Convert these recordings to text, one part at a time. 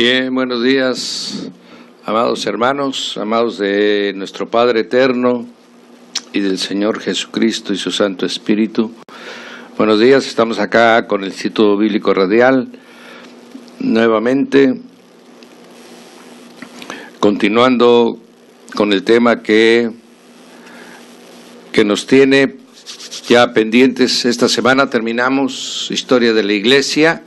Bien, buenos días, amados hermanos, amados de nuestro Padre Eterno y del Señor Jesucristo y su Santo Espíritu. Buenos días, estamos acá con el Instituto Bíblico Radial, nuevamente, continuando con el tema que nos tiene ya pendientes. Esta semana terminamos Historia de la Iglesia.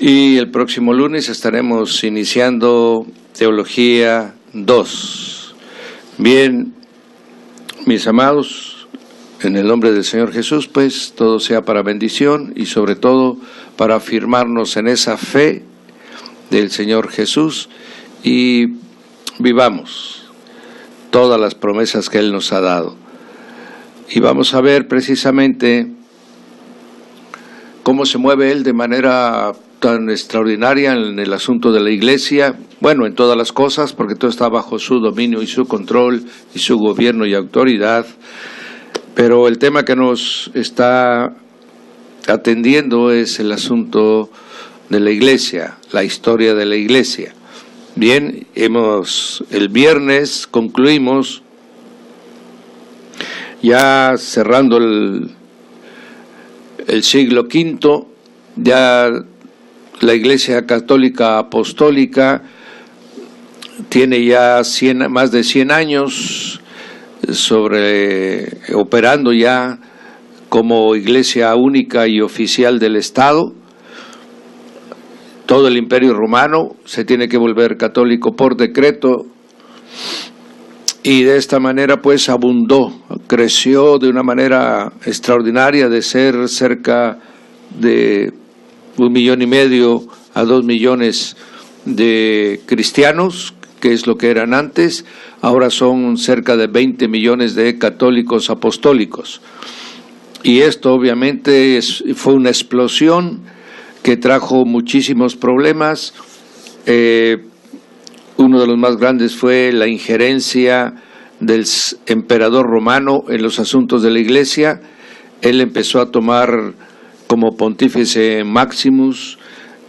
Y el próximo lunes estaremos iniciando Teología 2. Bien, mis amados, en el nombre del Señor Jesús, pues todo sea para bendición y sobre todo para afirmarnos en esa fe del Señor Jesús y vivamos todas las promesas que Él nos ha dado. Y vamos a ver precisamente cómo se mueve Él de manera tan extraordinaria en el asunto de la iglesia, bueno, en todas las cosas, porque todo está bajo su dominio y su control y su gobierno y autoridad, pero el tema que nos está atendiendo es el asunto de la iglesia, la historia de la iglesia. Bien, el viernes concluimos, ya cerrando el siglo V, ya la Iglesia Católica Apostólica tiene ya más de 100 años operando ya como Iglesia única y oficial del Estado. Todo el Imperio Romano se tiene que volver católico por decreto y de esta manera pues abundó, creció de una manera extraordinaria de ser cerca de 1,5 millones a 2 millones de cristianos, que es lo que eran antes. Ahora son cerca de 20 millones de católicos apostólicos. Y esto obviamente fue una explosión que trajo muchísimos problemas. Uno de los más grandes fue la injerencia del emperador romano en los asuntos de la iglesia. Él empezó a tomar como pontífice Maximus,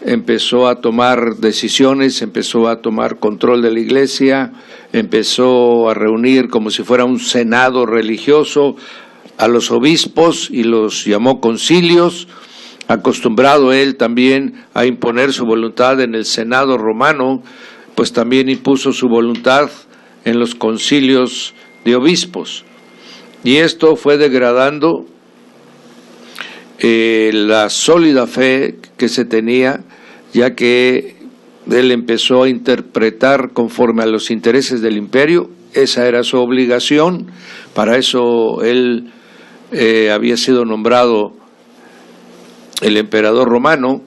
empezó a tomar decisiones, empezó a tomar control de la iglesia, empezó a reunir como si fuera un senado religioso a los obispos y los llamó concilios, acostumbrado él también a imponer su voluntad en el senado romano, pues también impuso su voluntad en los concilios de obispos. Y esto fue degradando la sólida fe que se tenía, ya que él empezó a interpretar conforme a los intereses del imperio. Esa era su obligación, para eso él había sido nombrado el emperador romano.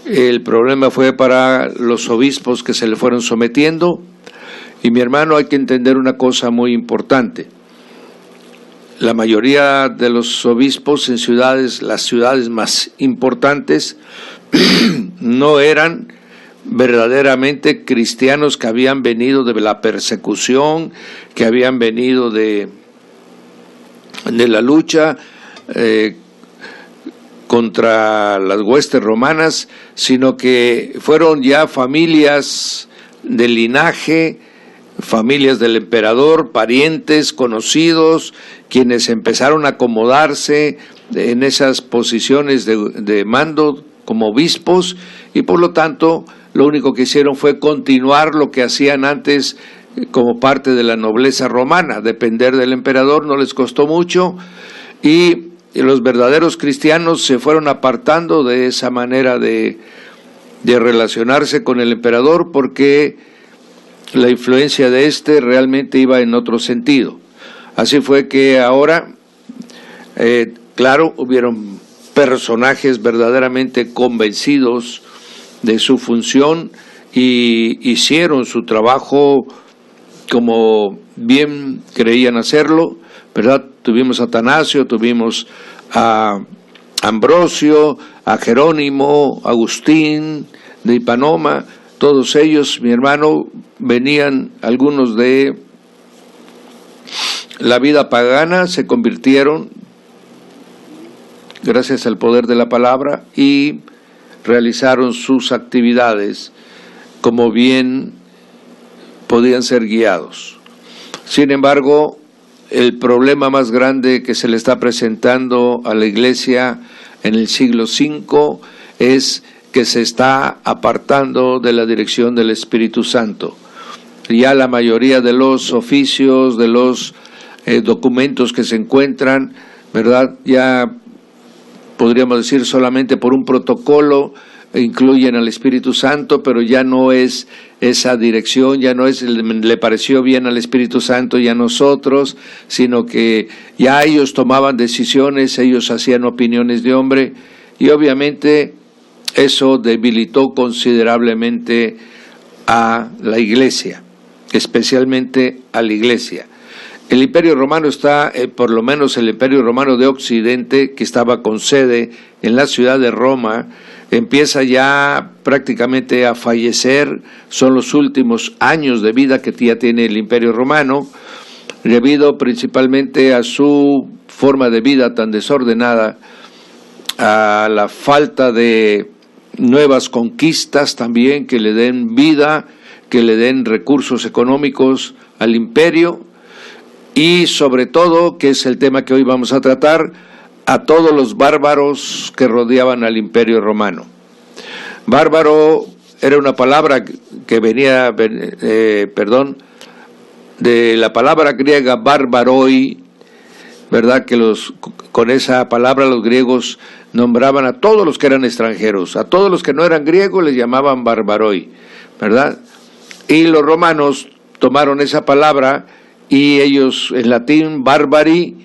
El problema fue para los obispos que se le fueron sometiendo, y mi hermano, hay que entender una cosa muy importante. La mayoría de los obispos en las ciudades más importantes, no eran verdaderamente cristianos que habían venido de la persecución, que habían venido de la lucha contra las huestes romanas, sino que fueron ya familias de linaje, familias del emperador, parientes, conocidos, quienes empezaron a acomodarse en esas posiciones de mando como obispos, y por lo tanto lo único que hicieron fue continuar lo que hacían antes como parte de la nobleza romana. Depender del emperador no les costó mucho, y los verdaderos cristianos se fueron apartando de esa manera de relacionarse con el emperador, porque la influencia de realmente iba en otro sentido. Así fue que ahora, claro, hubieron personajes verdaderamente convencidos de su función y hicieron su trabajo como bien creían hacerlo, ¿verdad? Tuvimos a Atanasio, tuvimos a Ambrosio, a Jerónimo, Agustín de Hipanoma. Todos ellos, mi hermano, venían algunos de la vida pagana, se convirtieron gracias al poder de la palabra, y realizaron sus actividades como bien podían ser guiados. Sin embargo, el problema más grande que se le está presentando a la Iglesia en el siglo V es que se está apartando de la dirección del Espíritu Santo. Ya la mayoría de los oficios, de los documentos que se encuentran, ¿verdad?, ya podríamos decir solamente por un protocolo incluyen al Espíritu Santo, pero ya no es esa dirección, ya no es le pareció bien al Espíritu Santo y a nosotros, sino que ya ellos tomaban decisiones, ellos hacían opiniones de hombre, y obviamente eso debilitó considerablemente a la Iglesia, especialmente a la Iglesia. El Imperio Romano está, por lo menos el Imperio Romano de Occidente, que estaba con sede en la ciudad de Roma, empieza ya prácticamente a fallecer. Son los últimos años de vida que ya tiene el Imperio Romano, debido principalmente a su forma de vida tan desordenada, a la falta de nuevas conquistas también que le den vida, que le den recursos económicos al imperio, y sobre todo, que es el tema que hoy vamos a tratar, a todos los bárbaros que rodeaban al Imperio Romano. Bárbaro era una palabra que venía, de la palabra griega bárbaroi, ¿verdad?, que con esa palabra los griegos nombraban a todos los que eran extranjeros, a todos los que no eran griegos les llamaban bárbaroi, ¿verdad? Y los romanos tomaron esa palabra y ellos, en latín, barbari,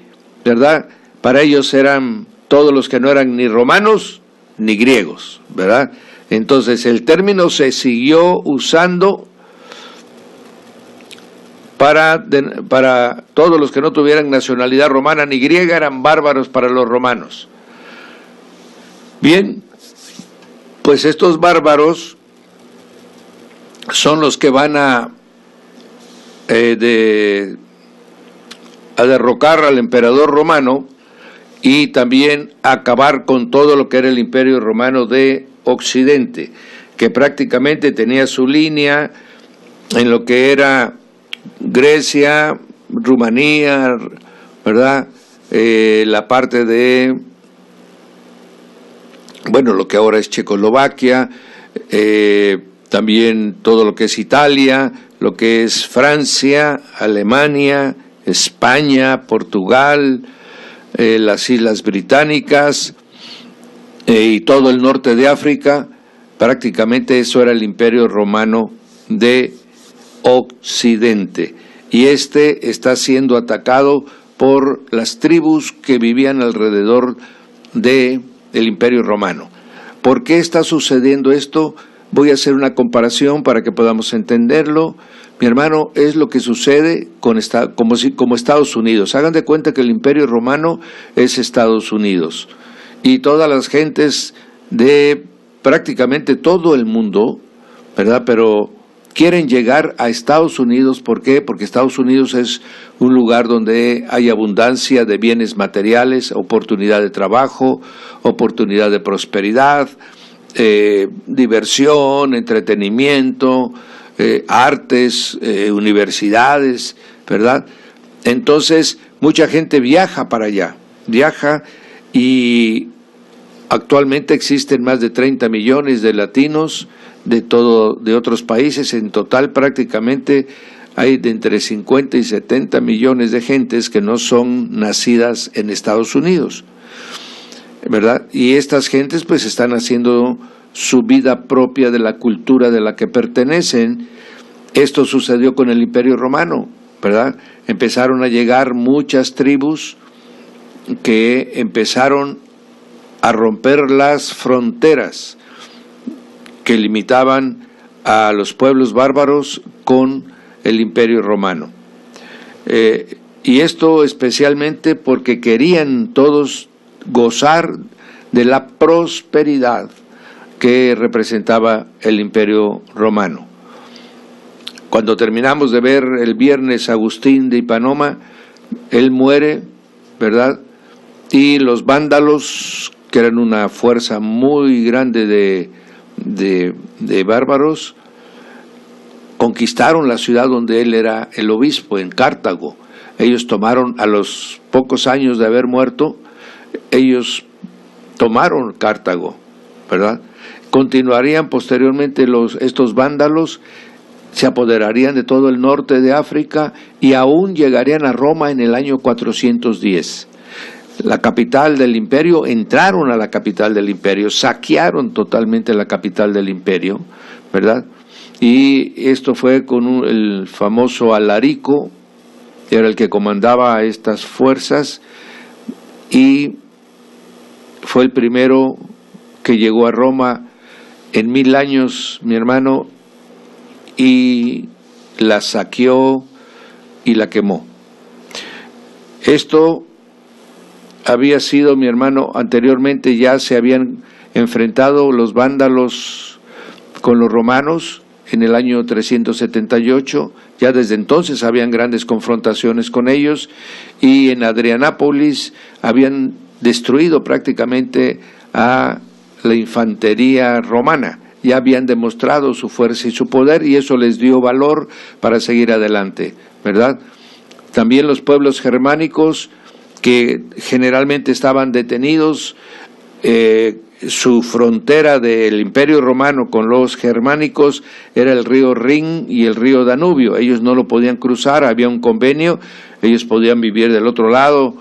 ¿verdad?, para ellos eran todos los que no eran ni romanos ni griegos, ¿verdad? Entonces el término se siguió usando para todos los que no tuvieran nacionalidad romana ni griega, eran bárbaros para los romanos. Bien, pues estos bárbaros son los que van a derrocar al emperador romano y también acabar con todo lo que era el Imperio Romano de Occidente, que prácticamente tenía su línea en lo que era Grecia, Rumanía, ¿verdad?, la parte de, bueno, lo que ahora es Checoslovaquia, también todo lo que es Italia, lo que es Francia, Alemania, España, Portugal, las Islas Británicas y todo el norte de África. Prácticamente eso era el Imperio Romano de Occidente, y este está siendo atacado por las tribus que vivían alrededor del Imperio Romano. ¿Por qué está sucediendo esto? Voy a hacer una comparación para que podamos entenderlo. Mi hermano, es lo que sucede como Estados Unidos. Hagan de cuenta que el Imperio Romano es Estados Unidos, y todas las gentes de prácticamente todo el mundo, ¿verdad?, pero quieren llegar a Estados Unidos. ¿Por qué? Porque Estados Unidos es un lugar donde hay abundancia de bienes materiales, oportunidad de trabajo, oportunidad de prosperidad, diversión, entretenimiento, artes, universidades, ¿verdad? Entonces, mucha gente viaja para allá, y actualmente existen más de 30 millones de latinos de otros países. En total prácticamente hay de entre 50 y 70 millones de gentes que no son nacidas en Estados Unidos, ¿verdad? Y estas gentes pues están haciendo su vida propia de la cultura de la que pertenecen. Esto sucedió con el Imperio Romano, ¿verdad? Empezaron a llegar muchas tribus que empezaron a romper las fronteras que limitaban a los pueblos bárbaros con el Imperio Romano. Y esto especialmente porque querían todos gozar de la prosperidad que representaba el Imperio Romano. Cuando terminamos de ver el viernes Agustín de Hipanoma, él muere, ¿verdad? Y los vándalos que eran una fuerza muy grande de bárbaros, conquistaron la ciudad donde él era el obispo, en Cartago. Ellos tomaron, a los pocos años de haber muerto, ellos tomaron Cartago, ¿verdad? Continuarían posteriormente estos vándalos, se apoderarían de todo el norte de África y aún llegarían a Roma en el año 410. La capital del imperio, entraron a la capital del imperio, saquearon totalmente la capital del imperio, ¿verdad? Y esto fue con el famoso Alarico, era el que comandaba estas fuerzas, y fue el primero que llegó a Roma en 1000 años, mi hermano, y la saqueó y la quemó. Esto había sido, mi hermano, anteriormente ya se habían enfrentado los vándalos con los romanos en el año 378, ya desde entonces habían grandes confrontaciones con ellos, y en Adrianápolis habían destruido prácticamente a la infantería romana. Ya habían demostrado su fuerza y su poder, y eso les dio valor para seguir adelante, ¿verdad? También los pueblos germánicos, que generalmente estaban detenidos, su frontera del Imperio Romano con los germánicos era el río Rin y el río Danubio. Ellos no lo podían cruzar, había un convenio, ellos podían vivir del otro lado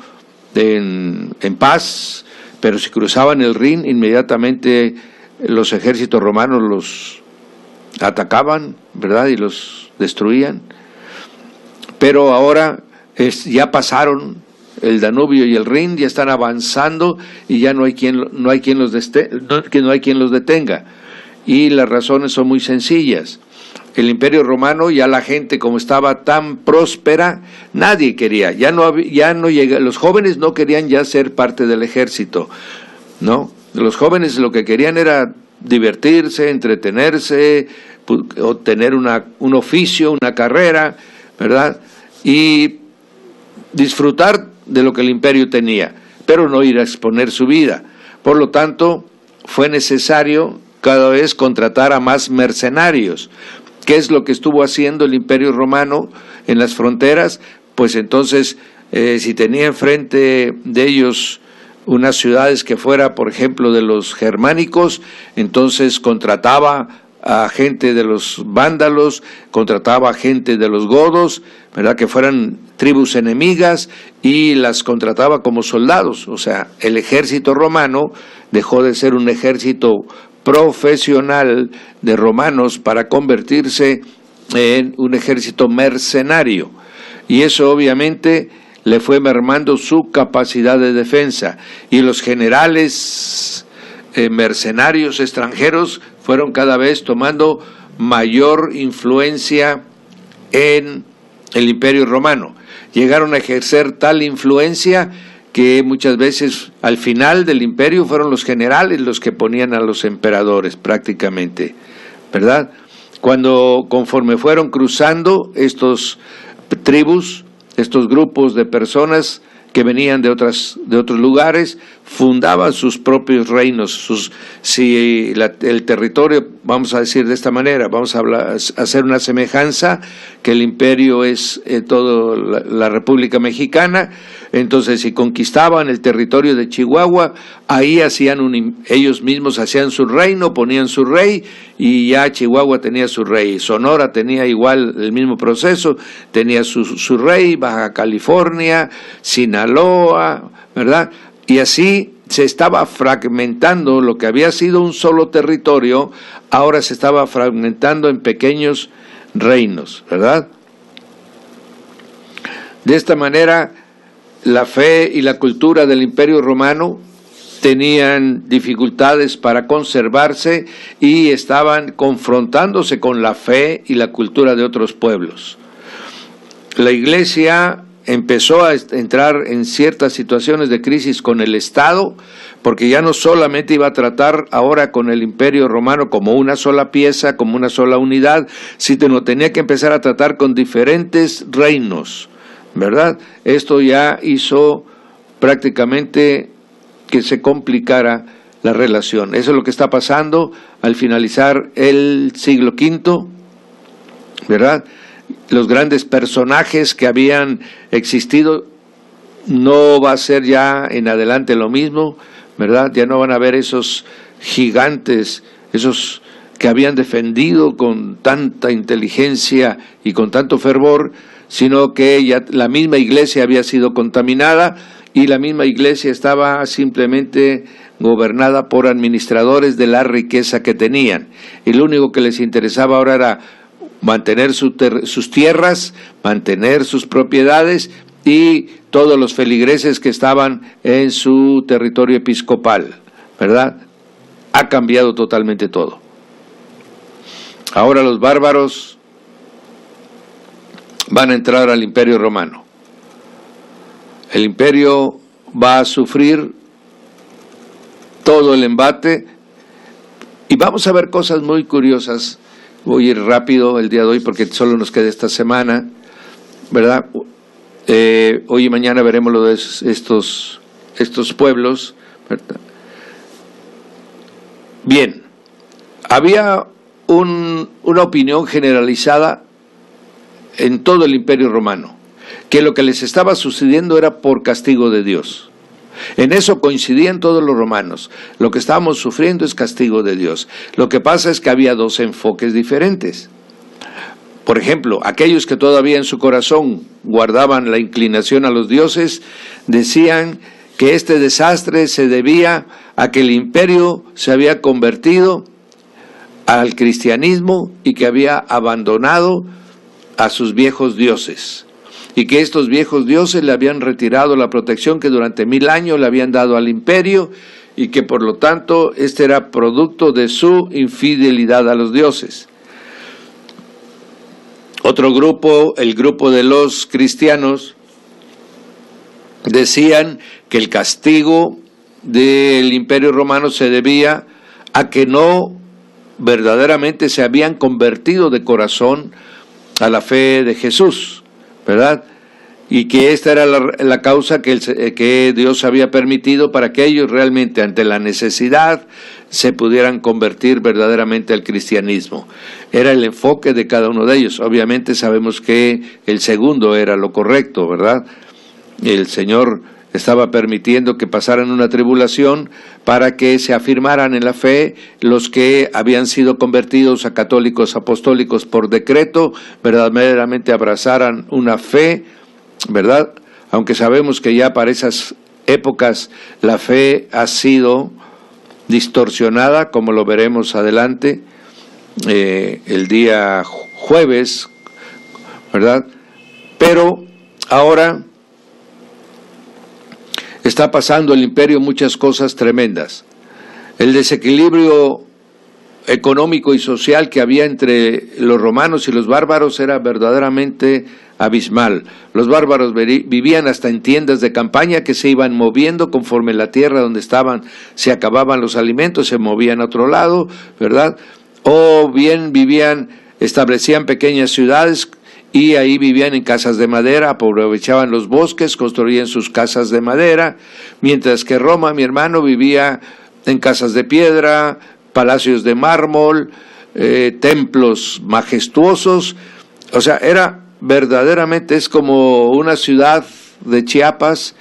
en paz, pero si cruzaban el Rin, inmediatamente los ejércitos romanos los atacaban, ¿verdad? Y los destruían. Pero ahora ya pasaron el Danubio y el Rin, ya están avanzando y ya no hay quien los detenga. Y las razones son muy sencillas. El Imperio Romano, ya la gente como estaba tan próspera, nadie quería, los jóvenes no querían ya ser parte del ejército, ¿no? Los jóvenes lo que querían era divertirse, entretenerse, obtener un oficio, una carrera, ¿verdad? Y disfrutar de lo que el imperio tenía, pero no ir a exponer su vida. Por lo tanto, fue necesario cada vez contratar a más mercenarios. ¿Qué es lo que estuvo haciendo el Imperio Romano en las fronteras? Pues entonces, si tenía enfrente de ellos unas ciudades que fuera, por ejemplo, de los germánicos, entonces contrataba a gente de los vándalos, contrataba a gente de los godos, ¿verdad?, que fueran tribus enemigas, y las contrataba como soldados. O sea, el ejército romano dejó de ser un ejército profesional de romanos para convertirse en un ejército mercenario, y eso obviamente le fue mermando su capacidad de defensa, y los generales mercenarios extranjeros fueron cada vez tomando mayor influencia en el Imperio Romano. Llegaron a ejercer tal influencia que muchas veces al final del imperio fueron los generales los que ponían a los emperadores prácticamente, ¿verdad? Conforme fueron cruzando estos tribus, estos grupos de personas que venían de otros lugares, fundaban sus propios reinos. El territorio, vamos a decir de esta manera, vamos a hacer una semejanza, que el imperio es toda la República Mexicana. Entonces, si conquistaban el territorio de Chihuahua, ahí ellos mismos hacían su reino, ponían su rey, y ya Chihuahua tenía su rey. Sonora tenía igual el mismo proceso, tenía su rey, Baja California, Sinaloa, ¿verdad? Y así se estaba fragmentando lo que había sido un solo territorio, ahora se estaba fragmentando en pequeños reinos, ¿verdad? De esta manera, la fe y la cultura del Imperio Romano tenían dificultades para conservarse y estaban confrontándose con la fe y la cultura de otros pueblos. La Iglesia empezó a entrar en ciertas situaciones de crisis con el Estado, porque ya no solamente iba a tratar ahora con el Imperio Romano como una sola pieza, como una sola unidad, sino tenía que empezar a tratar con diferentes reinos, ¿verdad? Esto ya hizo prácticamente que se complicara la relación. Eso es lo que está pasando al finalizar el siglo V, ¿verdad? Los grandes personajes que habían existido, no va a ser ya en adelante lo mismo, ¿verdad? Ya no van a haber esos gigantes, esos que habían defendido con tanta inteligencia y con tanto fervor, sino que ya la misma iglesia había sido contaminada y la misma iglesia estaba simplemente gobernada por administradores de la riqueza que tenían. Y lo único que les interesaba ahora era mantener sus tierras, mantener sus propiedades y todos los feligreses que estaban en su territorio episcopal, ¿verdad? Ha cambiado totalmente todo. Ahora los bárbaros van a entrar al Imperio Romano. El imperio va a sufrir todo el embate y vamos a ver cosas muy curiosas. Voy a ir rápido el día de hoy porque solo nos queda esta semana, ¿verdad? Hoy y mañana veremos lo de estos pueblos, ¿verdad? Bien, había una opinión generalizada en todo el Imperio Romano, que lo que les estaba sucediendo era por castigo de Dios. En eso coincidían todos los romanos. Lo que estábamos sufriendo es castigo de Dios. Lo que pasa es que había dos enfoques diferentes. Por ejemplo, aquellos que todavía en su corazón guardaban la inclinación a los dioses, decían que este desastre se debía a que el imperio se había convertido al cristianismo y que había abandonado a sus viejos dioses. Y que estos viejos dioses le habían retirado la protección que durante 1000 años le habían dado al imperio y que por lo tanto este era producto de su infidelidad a los dioses. Otro grupo, el grupo de los cristianos, decían que el castigo del Imperio Romano se debía a que no verdaderamente se habían convertido de corazón a la fe de Jesús, ¿verdad? Y que esta era la causa que Dios había permitido para que ellos realmente ante la necesidad se pudieran convertir verdaderamente al cristianismo. Era el enfoque de cada uno de ellos. Obviamente sabemos que el segundo era lo correcto, ¿verdad? El Señor estaba permitiendo que pasaran una tribulación para que se afirmaran en la fe los que habían sido convertidos a católicos apostólicos por decreto, verdaderamente abrazaran una fe, ¿verdad? Aunque sabemos que ya para esas épocas la fe ha sido distorsionada, como lo veremos adelante, el día jueves, ¿verdad? Pero ahora está pasando el imperio muchas cosas tremendas. El desequilibrio económico y social que había entre los romanos y los bárbaros era verdaderamente abismal. Los bárbaros vivían hasta en tiendas de campaña que se iban moviendo conforme la tierra donde estaban se acababan los alimentos, se movían a otro lado, ¿verdad? O bien establecían pequeñas ciudades y ahí vivían en casas de madera, aprovechaban los bosques, construían sus casas de madera, mientras que Roma, mi hermano, vivía en casas de piedra, palacios de mármol, templos majestuosos. O sea, verdaderamente es como una ciudad de Chiapas,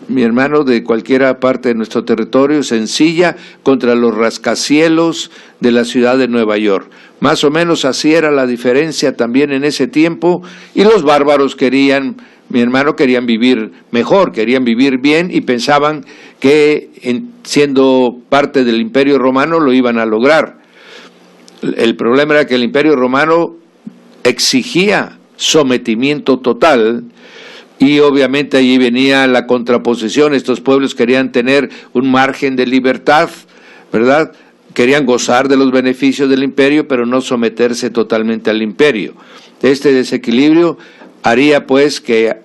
mi hermano, de cualquier parte de nuestro territorio, sencilla, contra los rascacielos de la ciudad de Nueva York. Más o menos así era la diferencia también en ese tiempo, y los bárbaros querían vivir mejor, querían vivir bien y pensaban que siendo parte del Imperio Romano lo iban a lograr. El problema era que el Imperio Romano exigía sometimiento total y obviamente allí venía la contraposición. Estos pueblos querían tener un margen de libertad, ¿verdad? Querían gozar de los beneficios del imperio, pero no someterse totalmente al imperio. Este desequilibrio haría pues que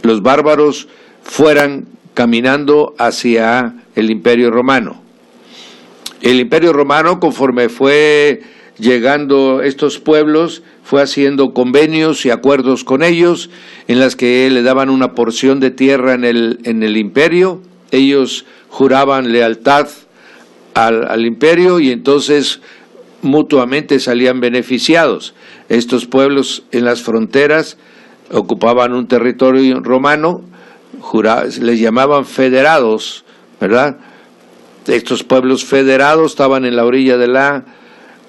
los bárbaros fueran caminando hacia el Imperio Romano. El Imperio Romano, conforme fue llegando estos pueblos, fue haciendo convenios y acuerdos con ellos, en las que le daban una porción de tierra en el imperio. Ellos juraban lealtad al imperio y entonces mutuamente salían beneficiados. Estos pueblos en las fronteras ocupaban un territorio romano, les llamaban federados, ¿verdad? Estos pueblos federados estaban en la orilla de la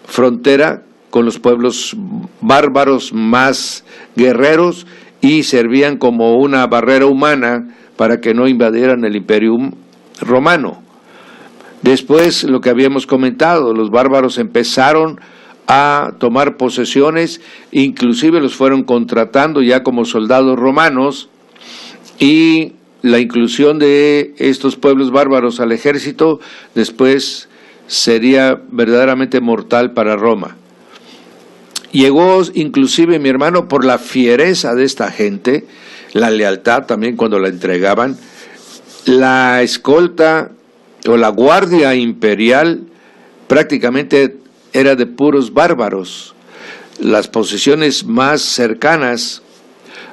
frontera con los pueblos bárbaros más guerreros y servían como una barrera humana para que no invadieran el imperio romano. Después, lo que habíamos comentado, los bárbaros empezaron a tomar posesiones, inclusive los fueron contratando ya como soldados romanos, y la inclusión de estos pueblos bárbaros al ejército después sería verdaderamente mortal para Roma. Llegó inclusive, mi hermano, por la fiereza de esta gente, la lealtad también cuando la entregaban, la escolta o la guardia imperial prácticamente era de puros bárbaros. Las posesiones más cercanas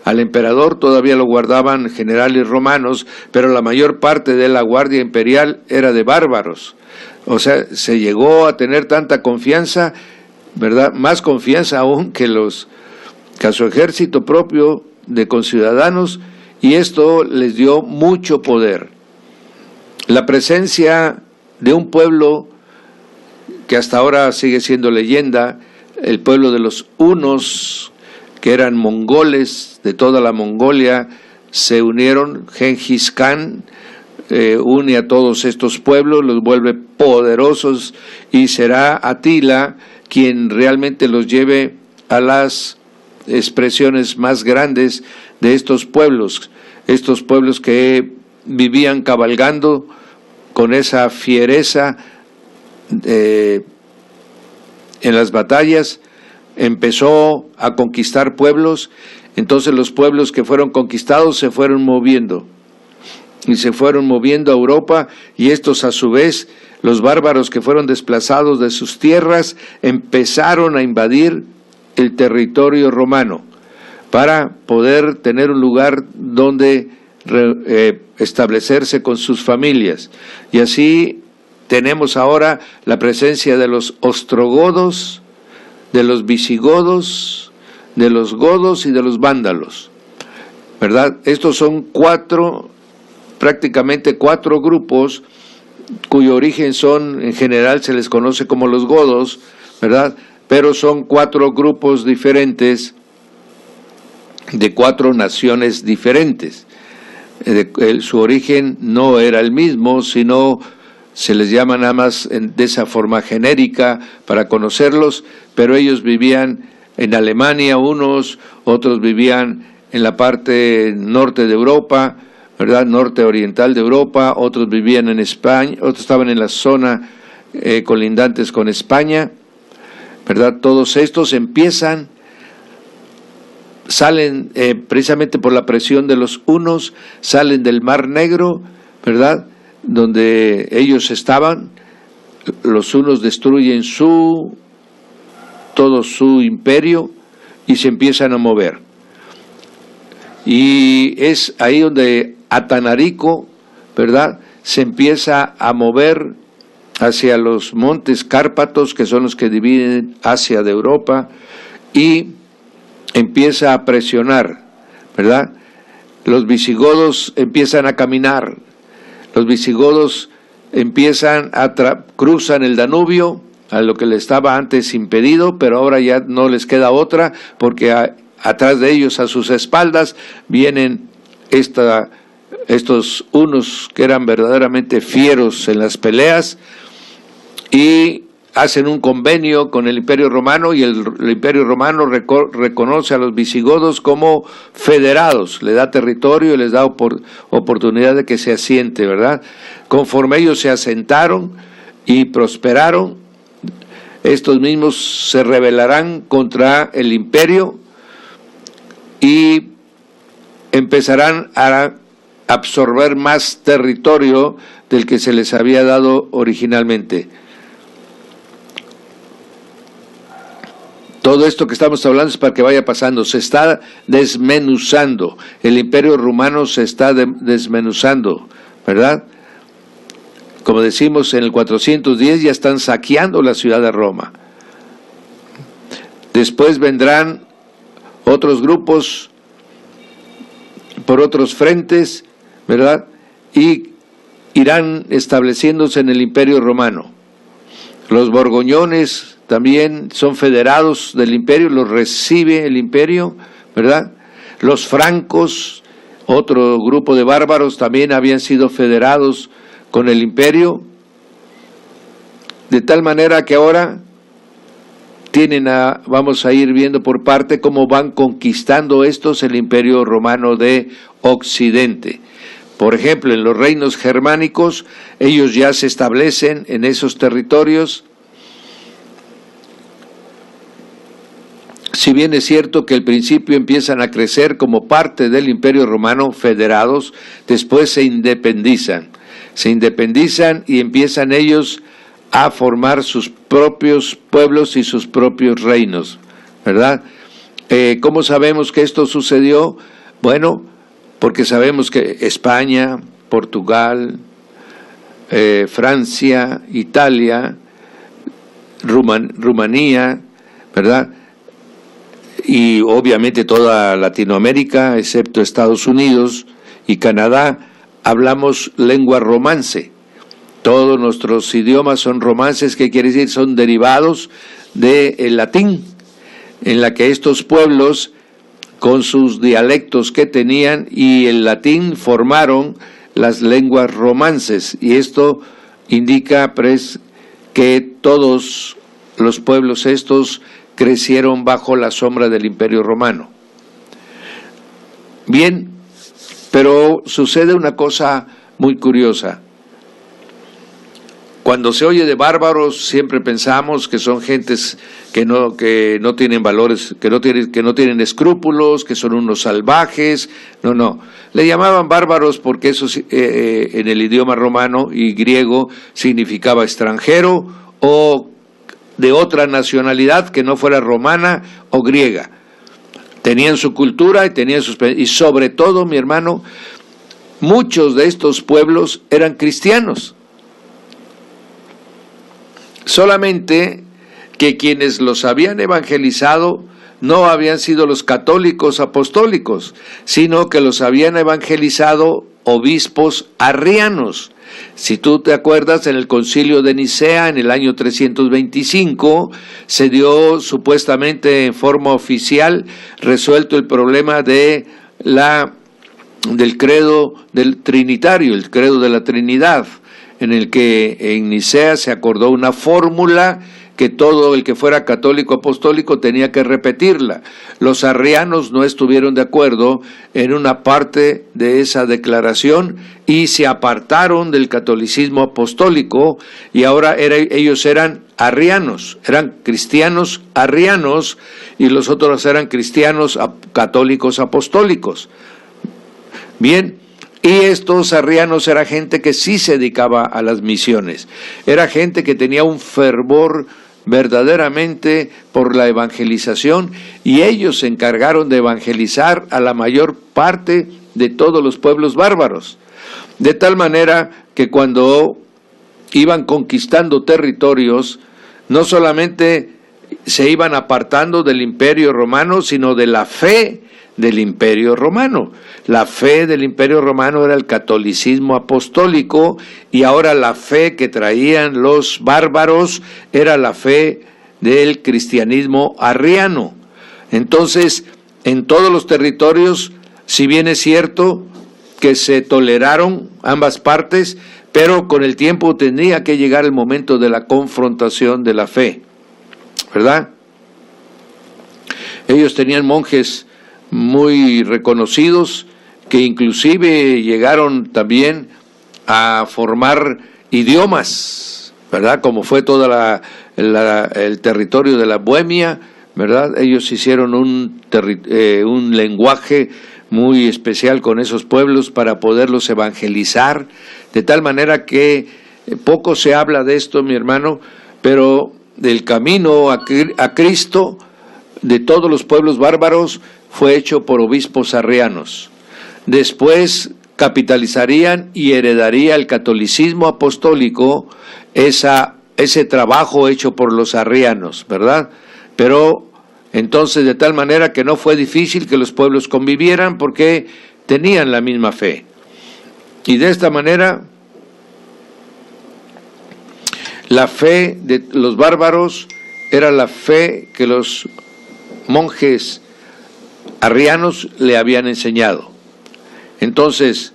al emperador todavía lo guardaban generales romanos, pero la mayor parte de la guardia imperial era de bárbaros. O sea, se llegó a tener tanta confianza, ¿verdad? Más confianza aún que su ejército propio de conciudadanos, y esto les dio mucho poder. La presencia de un pueblo que hasta ahora sigue siendo leyenda, el pueblo de los hunos, que eran mongoles de toda la Mongolia, se unieron. Gengis Khan une a todos estos pueblos, los vuelve poderosos, y será Atila quien realmente los lleve a las expresiones más grandes de estos pueblos que vivían cabalgando con esa fiereza en las batallas. Empezó a conquistar pueblos, entonces los pueblos que fueron conquistados se fueron moviendo, y se fueron moviendo a Europa, y estos a su vez, los bárbaros que fueron desplazados de sus tierras, empezaron a invadir el territorio romano, para poder tener un lugar donde establecerse con sus familias. Y así tenemos ahora la presencia de los ostrogodos, de los visigodos, de los godos y de los vándalos, ¿verdad? Estos son prácticamente cuatro grupos cuyo origen son, en general se les conoce como los godos, ¿verdad? Pero son cuatro grupos diferentes de cuatro naciones diferentes. Su origen no era el mismo, sino se les llama nada más de esa forma genérica para conocerlos, pero ellos vivían en Alemania unos, otros vivían en la parte norte de Europa, ¿verdad? Norte oriental de Europa, otros vivían en España, otros estaban en la zona colindantes con España, ¿verdad? Todos estos salen precisamente por la presión de los hunos, salen del Mar Negro, ¿verdad? Donde ellos estaban. Los hunos destruyen todo su imperio y se empiezan a mover. Y es ahí donde Atanarico, ¿verdad?, se empieza a mover hacia los montes Cárpatos, que son los que dividen Asia de Europa, y empieza a presionar, ¿verdad? Los visigodos empiezan a caminar, los visigodos cruzan el Danubio, a lo que le estaba antes impedido, pero ahora ya no les queda otra, porque atrás de ellos, a sus espaldas, vienen estos hunos que eran verdaderamente fieros en las peleas, y hacen un convenio con el Imperio Romano, y el Imperio Romano reconoce a los visigodos como federados, le da territorio y les da oportunidad de que se asiente, ¿verdad? Conforme ellos se asentaron y prosperaron, estos mismos se rebelarán contra el imperio y empezarán a absorber más territorio del que se les había dado originalmente. Todo esto que estamos hablando es para que vaya pasando, se está desmenuzando, el imperio romano se está desmenuzando, ¿verdad? como decimos en el 410, ya están saqueando la ciudad de Roma. Después vendrán otros grupos por otros frentes, ¿verdad? Y irán estableciéndose en el Imperio Romano. Los borgoñones también son federados del imperio, los recibe el imperio, ¿verdad? Los francos, otro grupo de bárbaros, también habían sido federados con el imperio, de tal manera que ahora vamos a ir viendo por parte cómo van conquistando estos el Imperio Romano de Occidente. Por ejemplo, en los reinos germánicos, ellos ya se establecen en esos territorios. Si bien es cierto que al principio empiezan a crecer como parte del Imperio Romano federados, después se independizan y empiezan ellos a formar sus propios pueblos y sus propios reinos, ¿verdad? ¿Cómo sabemos que esto sucedió? Bueno, porque sabemos que España, Portugal, Francia, Italia, Rumanía, ¿verdad? Y obviamente toda Latinoamérica, excepto Estados Unidos y Canadá, hablamos lengua romance. Todos nuestros idiomas son romances, ¿qué quiere decir? Son derivados del latín, en la que estos pueblos, con sus dialectos que tenían y el latín, formaron las lenguas romances. Y esto indica, pues, que todos los pueblos estos crecieron bajo la sombra del Imperio Romano. Bien, pero sucede una cosa muy curiosa. Cuando se oye de bárbaros, siempre pensamos que son gentes que no tienen valores, que no tienen escrúpulos, que son unos salvajes. No. Le llamaban bárbaros porque eso en el idioma romano y griego significaba extranjero o de otra nacionalidad que no fuera romana o griega. Tenían su cultura y sobre todo, mi hermano, muchos de estos pueblos eran cristianos. Solamente que quienes los habían evangelizado no habían sido los católicos apostólicos, sino que los habían evangelizado obispos arrianos. Si tú te acuerdas, en el concilio de Nicea, en el año 325, se dio supuestamente en forma oficial resuelto el problema del credo del trinitario, el credo de la Trinidad, en el que en Nicea se acordó una fórmula que todo el que fuera católico apostólico tenía que repetirla. Los arrianos no estuvieron de acuerdo en una parte de esa declaración y se apartaron del catolicismo apostólico y ahora ellos eran arrianos, eran cristianos arrianos y los otros eran cristianos católicos apostólicos. Bien. Y estos arrianos era gente que sí se dedicaba a las misiones, era gente que tenía un fervor verdaderamente por la evangelización y ellos se encargaron de evangelizar a la mayor parte de todos los pueblos bárbaros, de tal manera que cuando iban conquistando territorios, no solamente se iban apartando del Imperio Romano, sino de la fe del Imperio Romano. La fe del Imperio Romano era el catolicismo apostólico y ahora la fe que traían los bárbaros era la fe del cristianismo arriano. Entonces, en todos los territorios, si bien es cierto que se toleraron ambas partes, pero con el tiempo tenía que llegar el momento de la confrontación de la fe, ¿verdad? Ellos tenían monjes muy reconocidos que inclusive llegaron también a formar idiomas, ¿verdad? Como fue todo el territorio de la Bohemia, ¿verdad? Ellos hicieron un lenguaje muy especial con esos pueblos para poderlos evangelizar, de tal manera que poco se habla de esto, mi hermano, pero del camino a Cristo de todos los pueblos bárbaros fue hecho por obispos arrianos. Después capitalizarían y heredaría el catolicismo apostólico ese trabajo hecho por los arrianos, ¿verdad? Pero entonces de tal manera que no fue difícil que los pueblos convivieran porque tenían la misma fe. Y de esta manera la fe de los bárbaros era la fe que los monjes arrianos le habían enseñado. Entonces,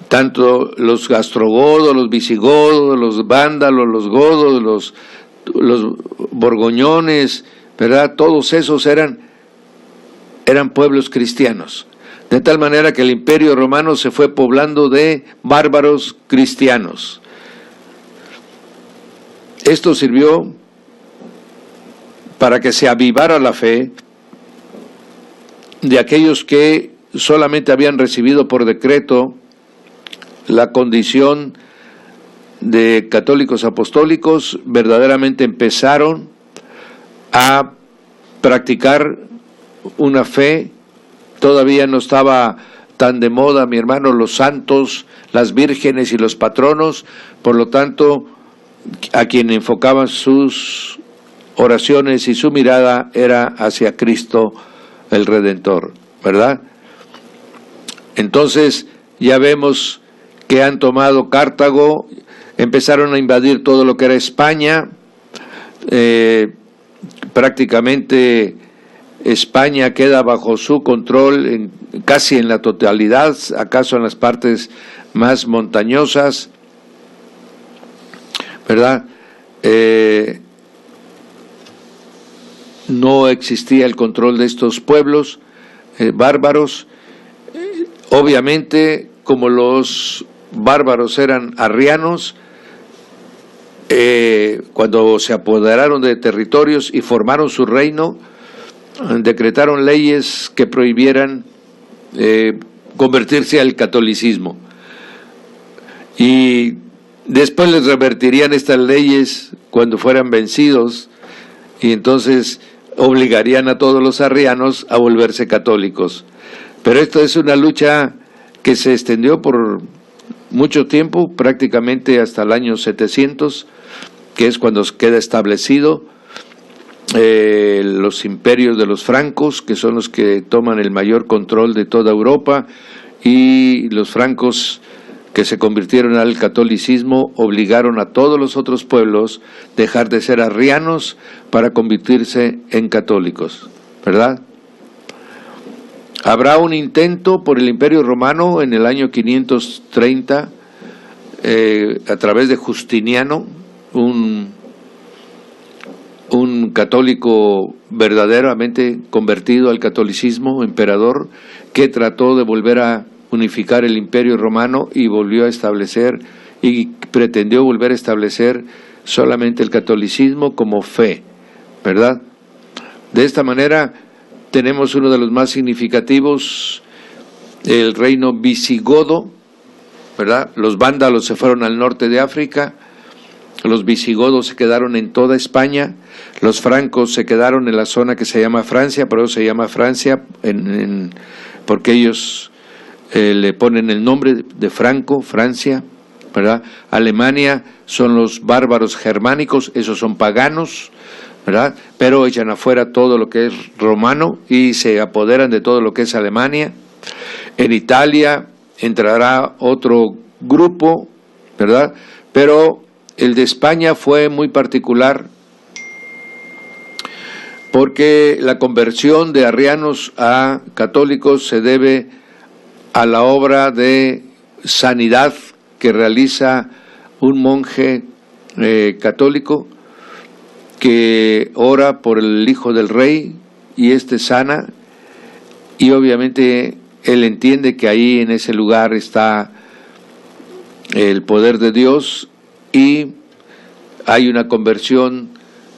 tanto los ostrogodos, los visigodos, los vándalos, los godos, los borgoñones, ¿verdad? Todos esos eran pueblos cristianos. De tal manera que el Imperio Romano se fue poblando de bárbaros cristianos. Esto sirvió para que se avivara la fe de aquellos que solamente habían recibido por decreto la condición de católicos apostólicos, verdaderamente empezaron a practicar una fe. Todavía no estaba tan de moda, mi hermano, los santos, las vírgenes y los patronos, por lo tanto, a quien enfocaban sus oraciones y su mirada era hacia Cristo el Redentor, ¿verdad? Entonces ya vemos que han tomado Cartago, empezaron a invadir todo lo que era España, prácticamente España queda bajo su control casi en la totalidad, acaso en las partes más montañosas, ¿verdad? No existía el control de estos pueblos bárbaros. Obviamente, como los bárbaros eran arrianos, cuando se apoderaron de territorios y formaron su reino, decretaron leyes que prohibieran convertirse al catolicismo. Y después les revertirían estas leyes cuando fueran vencidos, y entonces obligarían a todos los arrianos a volverse católicos. Pero esto es una lucha que se extendió por mucho tiempo, prácticamente hasta el año 700, que es cuando queda establecido los imperios de los francos, que son los que toman el mayor control de toda Europa, y los francos que se convirtieron al catolicismo obligaron a todos los otros pueblos a dejar de ser arrianos para convertirse en católicos, ¿verdad? Habrá un intento por el Imperio Romano en el año 530, a través de Justiniano, un católico verdaderamente convertido al catolicismo, emperador, que trató de volver a unificar el Imperio Romano y volvió a establecer y pretendió volver a establecer solamente el catolicismo como fe, ¿verdad? De esta manera tenemos uno de los más significativos, el reino visigodo, ¿verdad? Los vándalos se fueron al norte de África, los visigodos se quedaron en toda España, los francos se quedaron en la zona que se llama Francia, pero se llama Francia porque ellos le ponen el nombre de Franco, Francia, ¿verdad? Alemania son los bárbaros germánicos, esos son paganos, ¿verdad? Pero echan afuera todo lo que es romano y se apoderan de todo lo que es Alemania. En Italia entrará otro grupo, ¿verdad? Pero el de España fue muy particular porque la conversión de arrianos a católicos se debe a la obra de sanidad que realiza un monje católico que ora por el hijo del rey y éste sana, y obviamente él entiende que ahí en ese lugar está el poder de Dios y hay una conversión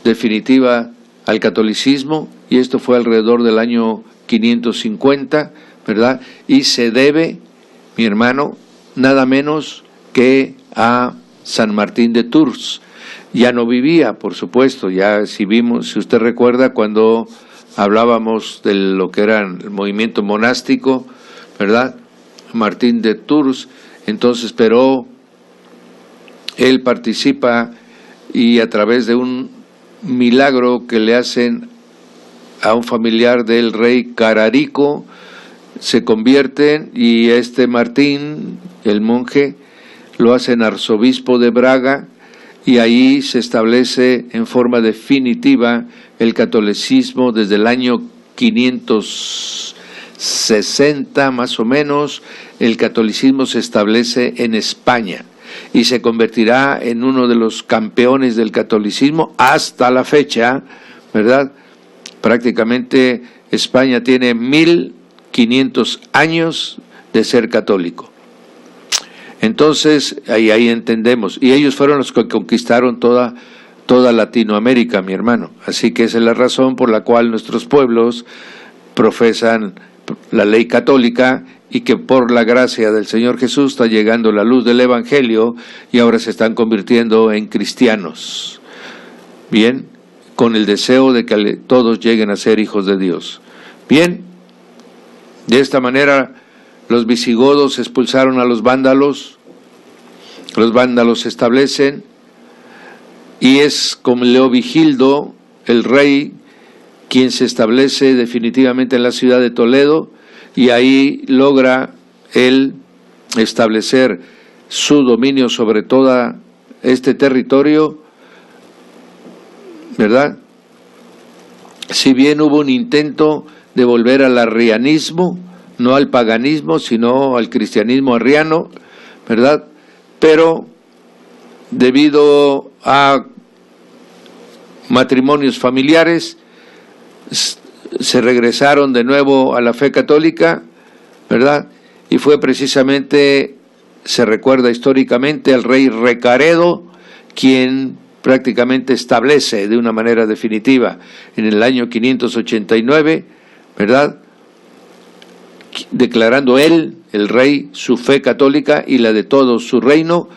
definitiva al catolicismo, y esto fue alrededor del año 550, ¿verdad? Y se debe, mi hermano, nada menos que a San Martín de Tours. Ya no vivía, por supuesto, ya si usted recuerda cuando hablábamos de lo que era el movimiento monástico, ¿verdad? Martín de Tours. Entonces, pero él participa y a través de un milagro que le hacen a un familiar del rey Cararico, se convierten, y este Martín, el monje, lo hacen arzobispo de Braga, y ahí se establece en forma definitiva el catolicismo desde el año 560 más o menos. El catolicismo se establece en España y se convertirá en uno de los campeones del catolicismo hasta la fecha, ¿verdad? Prácticamente España tiene 1500 años de ser católico. Entonces, ahí entendemos. Y ellos fueron los que conquistaron toda Latinoamérica, mi hermano. Así que esa es la razón por la cual nuestros pueblos profesan la ley católica, y que por la gracia del Señor Jesús está llegando la luz del Evangelio y ahora se están convirtiendo en cristianos. Bien, con el deseo de que todos lleguen a ser hijos de Dios. Bien, de esta manera los visigodos expulsaron a los vándalos se establecen, y es como Leovigildo, el rey, quien se establece definitivamente en la ciudad de Toledo, y ahí logra él establecer su dominio sobre todo este territorio, ¿verdad? Si bien hubo un intento de volver al arrianismo, no al paganismo, sino al cristianismo arriano, ¿verdad? Pero debido a matrimonios familiares, se regresaron de nuevo a la fe católica, ¿verdad? Y fue precisamente, se recuerda históricamente, al rey Recaredo, quien prácticamente establece de una manera definitiva en el año 589, ¿verdad?, declarando él, el rey, su fe católica y la de todo su reino,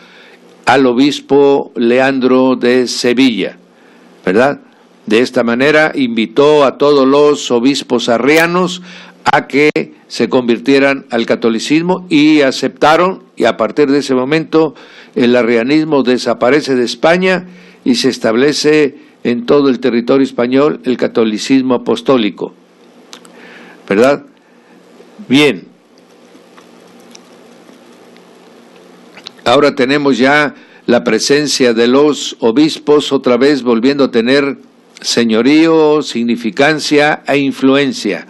al obispo Leandro de Sevilla, ¿verdad? De esta manera invitó a todos los obispos arrianos a que se convirtieran al catolicismo, y aceptaron, y a partir de ese momento el arrianismo desaparece de España y se establece en todo el territorio español el catolicismo apostólico, ¿verdad? Bien, ahora tenemos ya la presencia de los obispos otra vez volviendo a tener señorío, significancia e influencia.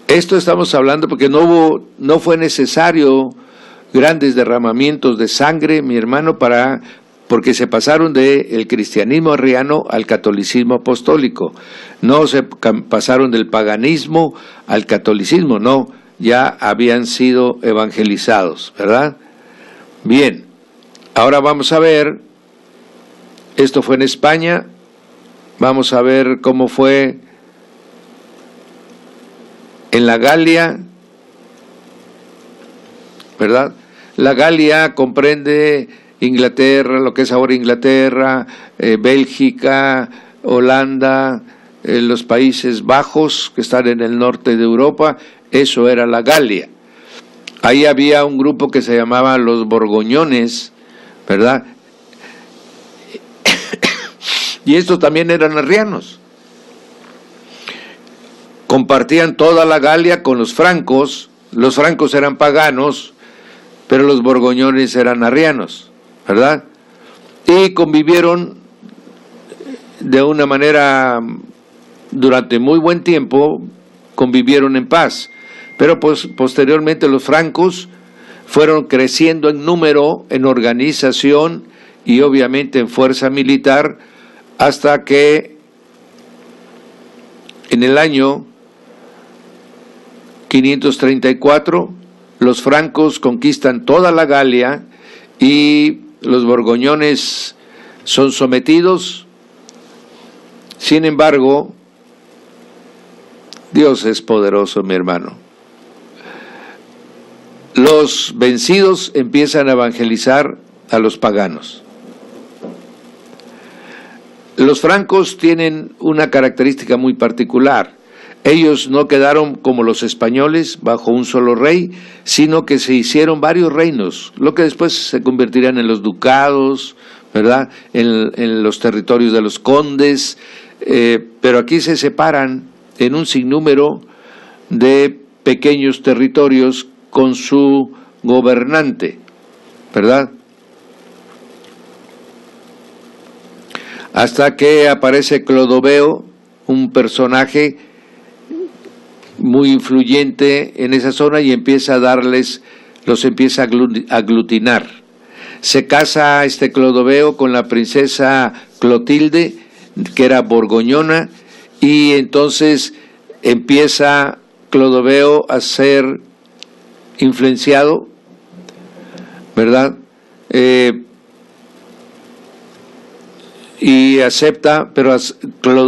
Esto estamos hablando porque no fue necesario grandes derramamientos de sangre, mi hermano, porque se pasaron del cristianismo arriano al catolicismo apostólico. No se pasaron del paganismo al catolicismo, no, ya habían sido evangelizados, ¿verdad? Bien, ahora vamos a ver, esto fue en España, vamos a ver cómo fue en la Galia, ¿verdad? La Galia comprende Inglaterra, lo que es ahora Inglaterra, Bélgica, Holanda, los Países Bajos, que están en el norte de Europa. Eso era la Galia. Ahí había un grupo que se llamaba los borgoñones, ¿verdad? Y estos también eran arrianos. Compartían toda la Galia con los francos eran paganos, pero los borgoñones eran arrianos, ¿verdad? Y convivieron de una manera, durante muy buen tiempo, convivieron en paz. Pero pues posteriormente los francos fueron creciendo en número, en organización y obviamente en fuerza militar, hasta que en el año 534 los francos conquistan toda la Galia y los borgoñones son sometidos. Sin embargo, Dios es poderoso, mi hermano. Los vencidos empiezan a evangelizar a los paganos. Los francos tienen una característica muy particular. ellos no quedaron como los españoles bajo un solo rey, sino que se hicieron varios reinos, lo que después se convertirían en los ducados, ¿verdad?, en los territorios de los condes, pero aquí se separan en un sinnúmero de pequeños territorios con su gobernante, ¿verdad? Hasta que aparece Clodoveo, un personaje muy influyente en esa zona, y empieza a los empieza a aglutinar. Se casa Clodoveo con la princesa Clotilde, que era borgoñona, y entonces empieza Clodoveo a ser influenciado, ¿verdad?, y acepta, pero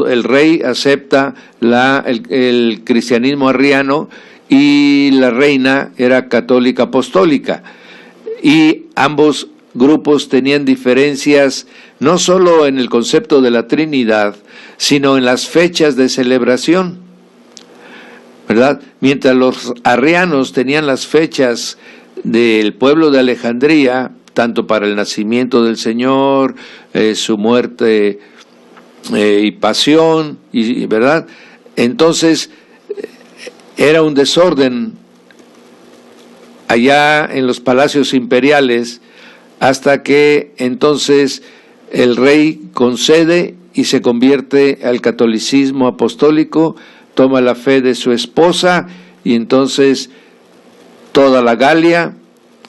el rey acepta el cristianismo arriano, y la reina era católica apostólica, y ambos grupos tenían diferencias no solo en el concepto de la Trinidad, sino en las fechas de celebración, ¿verdad? Mientras los arrianos tenían las fechas del pueblo de Alejandría, tanto para el nacimiento del Señor, su muerte y pasión, ¿verdad? Entonces era un desorden allá en los palacios imperiales, hasta que entonces el rey concede y se convierte al catolicismo apostólico, toma la fe de su esposa, y entonces toda la Galia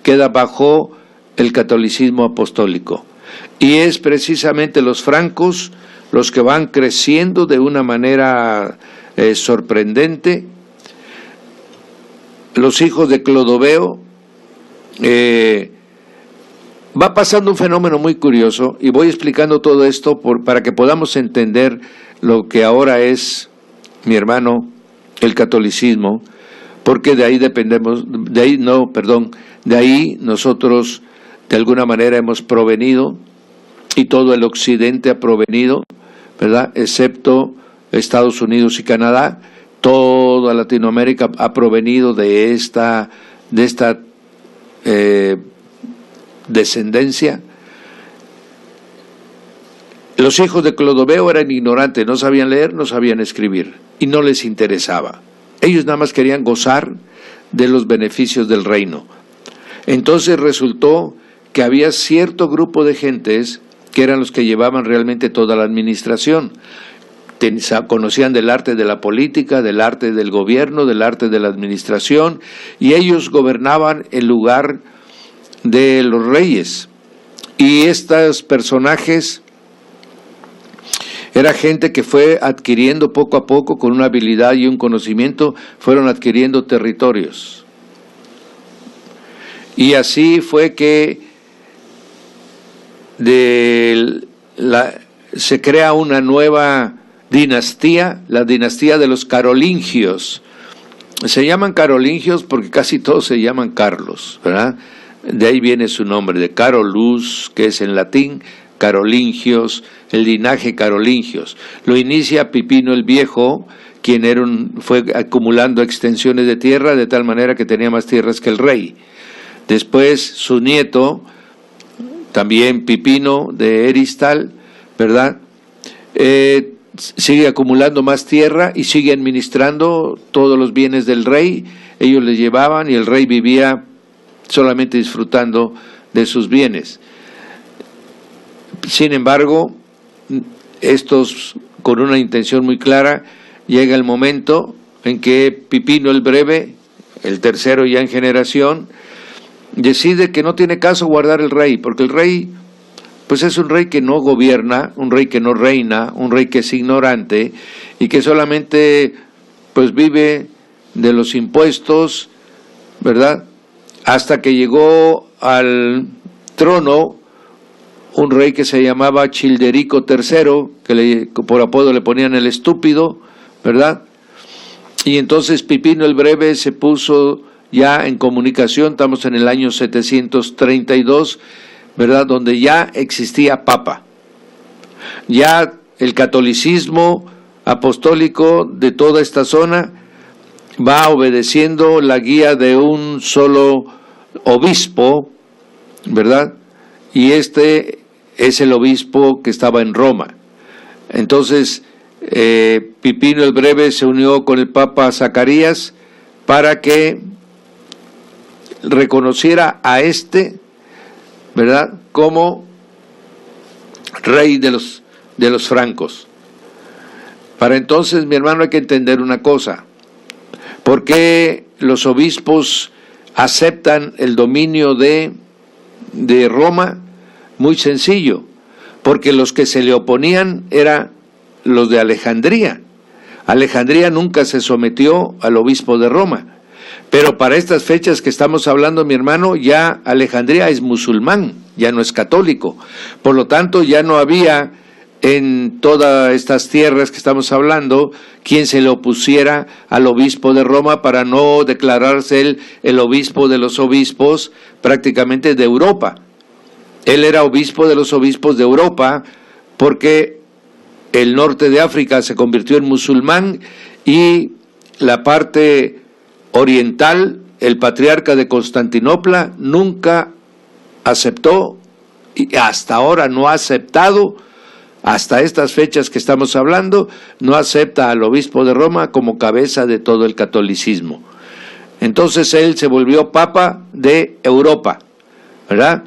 queda bajo el catolicismo apostólico. Y es precisamente los francos los que van creciendo de una manera sorprendente. Los hijos de Clodoveo, va pasando un fenómeno muy curioso, y voy explicando todo esto para que podamos entender lo que ahora es, mi hermano, el catolicismo, porque de ahí dependemos, de ahí nosotros de alguna manera hemos provenido, y todo el occidente ha provenido, ¿verdad?, excepto Estados Unidos y Canadá. Toda Latinoamérica ha provenido de esta descendencia. Los hijos de Clodoveo eran ignorantes, no sabían leer, no sabían escribir, y no les interesaba. Ellos nada más querían gozar de los beneficios del reino. Entonces resultó que había cierto grupo de gentes que eran los que llevaban realmente toda la administración. Conocían del arte de la política, del arte del gobierno, del arte de la administración, y ellos gobernaban en lugar de los reyes. Y estos personajes era gente que fue adquiriendo poco a poco, con una habilidad y un conocimiento, fueron adquiriendo territorios. Y así fue que se crea una nueva dinastía, la dinastía de los carolingios. Se llaman carolingios porque casi todos se llaman Carlos, ¿verdad? De ahí viene su nombre, de Carolus, que es en latín, carolingios, el linaje carolingios. Lo inicia Pipino el Viejo, quien fue acumulando extensiones de tierra, de tal manera que tenía más tierras que el rey. Después su nieto, también Pipino de Eristal, ¿verdad?, sigue acumulando más tierra y sigue administrando todos los bienes del rey. Ellos les llevaban, y el rey vivía solamente disfrutando de sus bienes. Sin embargo, estos, con una intención muy clara, llega el momento en que Pipino el Breve, el tercero ya en generación, decide que no tiene caso guardar el rey, porque el rey pues es un rey que no gobierna, un rey que no reina, un rey que es ignorante, y que solamente pues vive de los impuestos, ¿verdad? Hasta que llegó al trono un rey que se llamaba Childerico III, que por apodo le ponían el estúpido, ¿verdad? Y entonces Pipino el Breve se puso ya en comunicación, estamos en el año 732, ¿verdad?, donde ya existía papa. Ya el catolicismo apostólico de toda esta zona va obedeciendo la guía de un solo obispo, ¿verdad? Y este es el obispo que estaba en Roma. Entonces, Pipino el Breve se unió con el Papa Zacarías para que reconociera a este, ¿verdad?, como rey de los francos. Para entonces, mi hermano, hay que entender una cosa. ¿Por qué los obispos aceptan el dominio de Roma? Muy sencillo, porque los que se le oponían eran los de Alejandría. Alejandría nunca se sometió al obispo de Roma, pero para estas fechas que estamos hablando, mi hermano, ya Alejandría es musulmán, ya no es católico. Por lo tanto, ya no había en todas estas tierras que estamos hablando quien se le opusiera al obispo de Roma para no declararse el obispo de los obispos prácticamente de Europa. Él era obispo de los obispos de Europa porque el norte de África se convirtió en musulmán y la parte oriental, el patriarca de Constantinopla, nunca aceptó y hasta ahora no ha aceptado, hasta estas fechas que estamos hablando, no acepta al obispo de Roma como cabeza de todo el catolicismo. Entonces él se volvió papa de Europa, ¿verdad?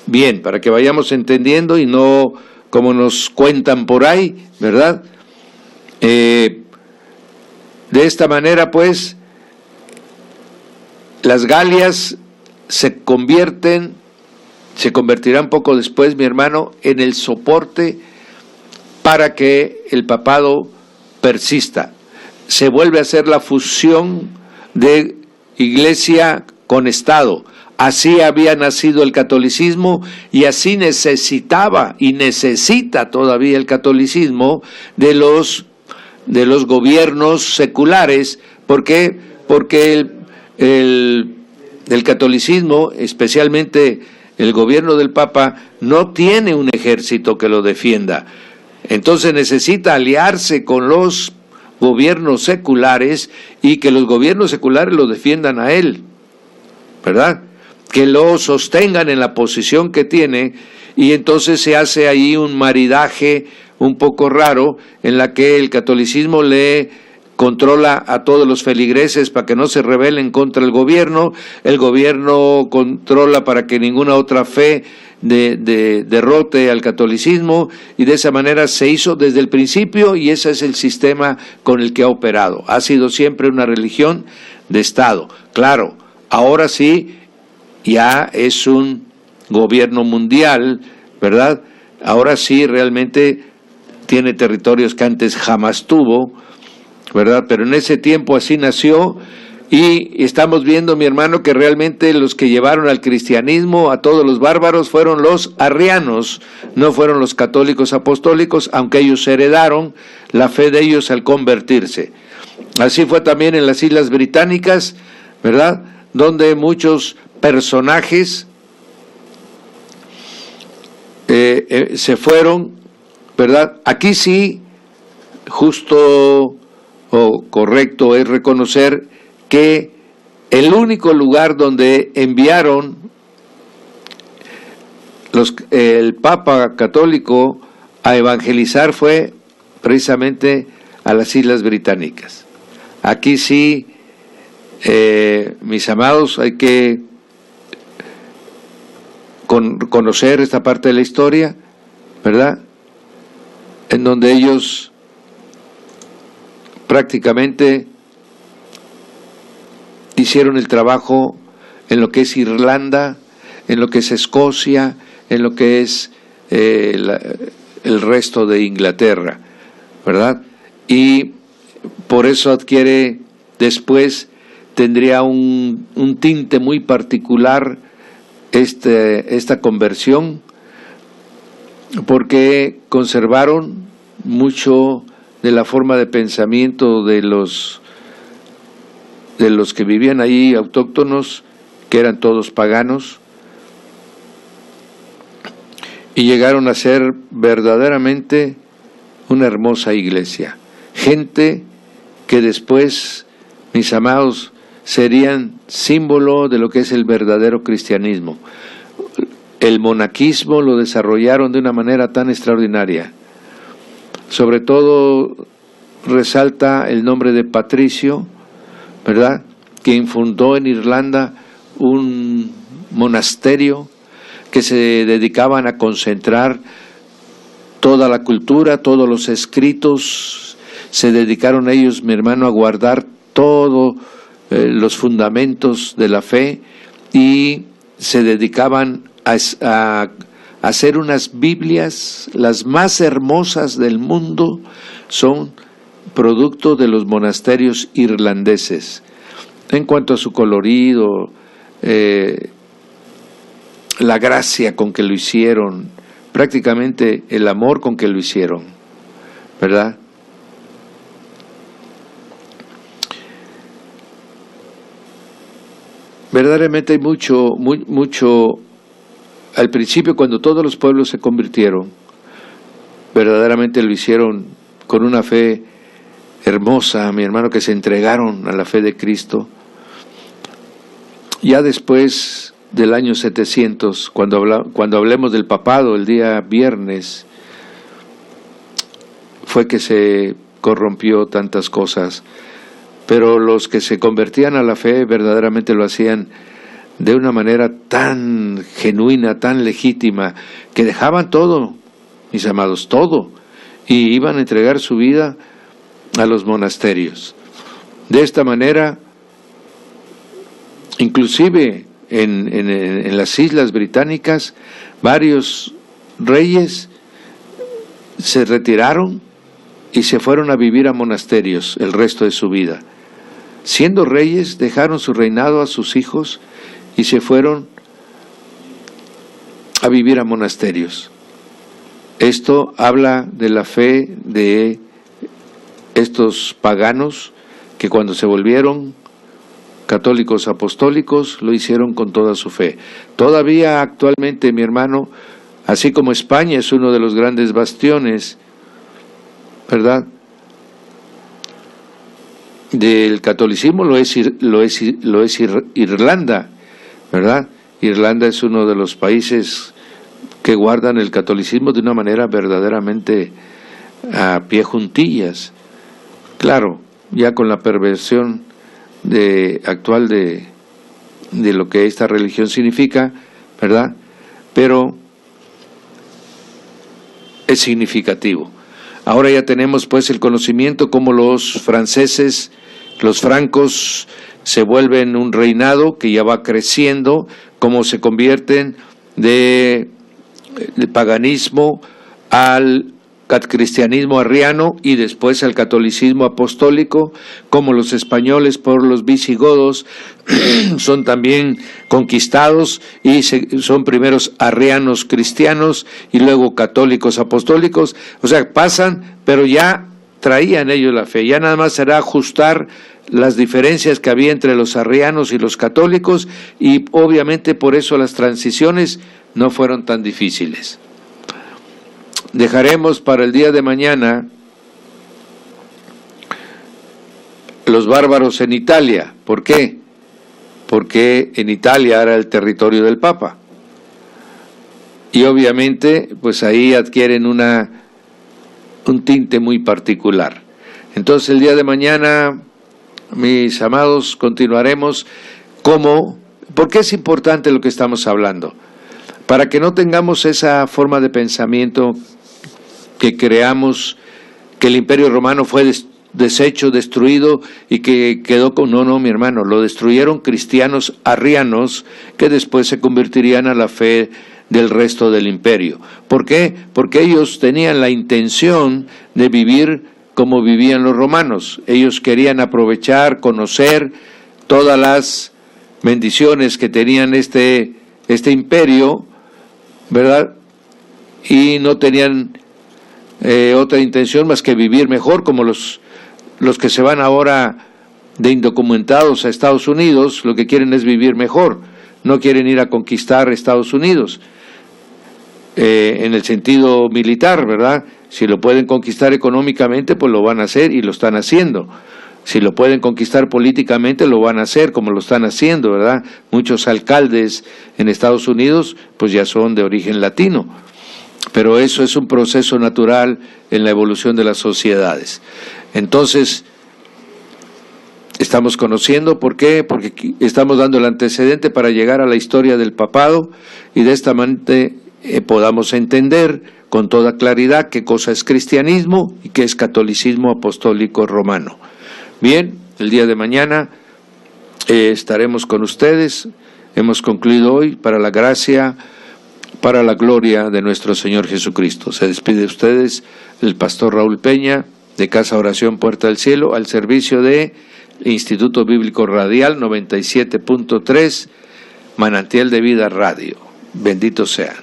Bien, para que vayamos entendiendo y no como nos cuentan por ahí, ¿verdad? De esta manera, pues, las Galias se convertirán poco después, mi hermano, en el soporte para que el papado persista. Se vuelve a hacer la fusión de iglesia con Estado. Así había nacido el catolicismo y así necesitaba y necesita todavía el catolicismo de los gobiernos seculares. ¿Por qué? Porque el catolicismo, especialmente el gobierno del Papa, no tiene un ejército que lo defienda. Entonces necesita aliarse con los gobiernos seculares y que los gobiernos seculares lo defiendan a él, ¿verdad? Que lo sostengan en la posición que tiene, y entonces se hace ahí un maridaje un poco raro en la que el catolicismo le controla a todos los feligreses para que no se rebelen contra el gobierno controla para que ninguna otra fe derrote al catolicismo, y de esa manera se hizo desde el principio, y ese es el sistema con el que ha operado. Ha sido siempre una religión de Estado. Claro, ahora sí, ya es un gobierno mundial, ¿verdad? Ahora sí realmente tiene territorios que antes jamás tuvo, ¿verdad? Pero en ese tiempo así nació, y estamos viendo, mi hermano, que realmente los que llevaron al cristianismo a todos los bárbaros fueron los arrianos, no fueron los católicos apostólicos, aunque ellos heredaron la fe de ellos al convertirse. Así fue también en las Islas Británicas, ¿verdad? Donde muchos personajes se fueron, ¿verdad? Aquí sí, justo o correcto es reconocer que el único lugar donde enviaron el Papa católico a evangelizar fue precisamente a las Islas Británicas. Aquí sí, mis amados, hay que conocer esta parte de la historia, ¿verdad? En donde ellos prácticamente hicieron el trabajo en lo que es Irlanda, en lo que es Escocia, en lo que es el resto de Inglaterra, ¿verdad? Y por eso adquiere después, tendría un tinte muy particular esta conversión, porque conservaron mucho de la forma de pensamiento de los que vivían ahí autóctonos, que eran todos paganos, y llegaron a ser verdaderamente una hermosa iglesia. gente que después, mis amados, serían símbolo de lo que es el verdadero cristianismo. El monaquismo lo desarrollaron de una manera tan extraordinaria. Sobre todo resalta el nombre de Patricio, ¿verdad?, quien fundó en Irlanda un monasterio que se dedicaban a concentrar toda la cultura, todos los escritos. Se dedicaron ellos, mi hermano, a guardar todos los fundamentos de la fe, y se dedicaban a hacer unas Biblias, las más hermosas del mundo, son producto de los monasterios irlandeses. En cuanto a su colorido, la gracia con que lo hicieron, prácticamente el amor con que lo hicieron, ¿verdad? Verdaderamente hay mucho, al principio cuando todos los pueblos se convirtieron, verdaderamente lo hicieron con una fe hermosa, mi hermano, que se entregaron a la fe de Cristo. Ya después del año 700, cuando hablemos del papado, el día viernes, fue que se corrompió tantas cosas. Pero los que se convertían a la fe verdaderamente lo hacían de una manera tan genuina, tan legítima, que dejaban todo, mis amados, todo, y iban a entregar su vida a los monasterios. De esta manera, inclusive en las Islas Británicas, varios reyes se retiraron y se fueron a vivir a monasterios el resto de su vida. Siendo reyes, dejaron su reinado a sus hijos y se fueron a vivir a monasterios. Esto habla de la fe de estos paganos que cuando se volvieron católicos apostólicos lo hicieron con toda su fe. Todavía actualmente, mi hermano, así como España es uno de los grandes bastiones, ¿verdad?, del catolicismo, lo es Irlanda, ¿verdad? Irlanda es uno de los países que guardan el catolicismo de una manera verdaderamente a pie juntillas. Claro, ya con la perversión actual de lo que esta religión significa, ¿verdad? Pero es significativo. Ahora ya tenemos pues el conocimiento cómo los franceses, los francos, se vuelven un reinado que ya va creciendo, cómo se convierten del paganismo al cristianismo arriano y después al catolicismo apostólico, como los españoles por los visigodos son también conquistados y son primeros arrianos cristianos y luego católicos apostólicos. O sea, pasan, pero ya traían ellos la fe, ya nada más será ajustar las diferencias que había entre los arrianos y los católicos, y obviamente por eso las transiciones no fueron tan difíciles. Dejaremos para el día de mañana los bárbaros en Italia. ¿Por qué? Porque en Italia era el territorio del Papa. Y obviamente, pues ahí adquieren un tinte muy particular. Entonces el día de mañana, mis amados, continuaremos ¿por qué es importante lo que estamos hablando? Para que no tengamos esa forma de pensamiento que creamos que el Imperio Romano fue deshecho, destruido y que quedó con... No, mi hermano, lo destruyeron cristianos arrianos que después se convertirían a la fe del resto del imperio. ¿Por qué? Porque ellos tenían la intención de vivir como vivían los romanos. Ellos querían aprovechar, conocer todas las bendiciones que tenían este imperio, ¿verdad? Y no tenían otra intención más que vivir mejor, como los que se van ahora de indocumentados a Estados Unidos, lo que quieren es vivir mejor, no quieren ir a conquistar Estados Unidos, en el sentido militar, ¿verdad?, Si lo pueden conquistar económicamente, pues lo van a hacer y lo están haciendo. Si lo pueden conquistar políticamente, lo van a hacer, como lo están haciendo, ¿verdad? Muchos alcaldes en Estados Unidos, pues ya son de origen latino. Pero eso es un proceso natural en la evolución de las sociedades. Entonces, estamos conociendo, ¿por qué? Porque estamos dando el antecedente para llegar a la historia del papado y de esta manera podamos entender con toda claridad qué cosa es cristianismo y qué es catolicismo apostólico romano. Bien, el día de mañana estaremos con ustedes. Hemos concluido hoy para la gracia, para la gloria de nuestro Señor Jesucristo. Se despide de ustedes el pastor Raúl Peña, de Casa Oración Puerta del Cielo, al servicio de Instituto Bíblico Radial 97.3, Manantial de Vida Radio. Benditos sean.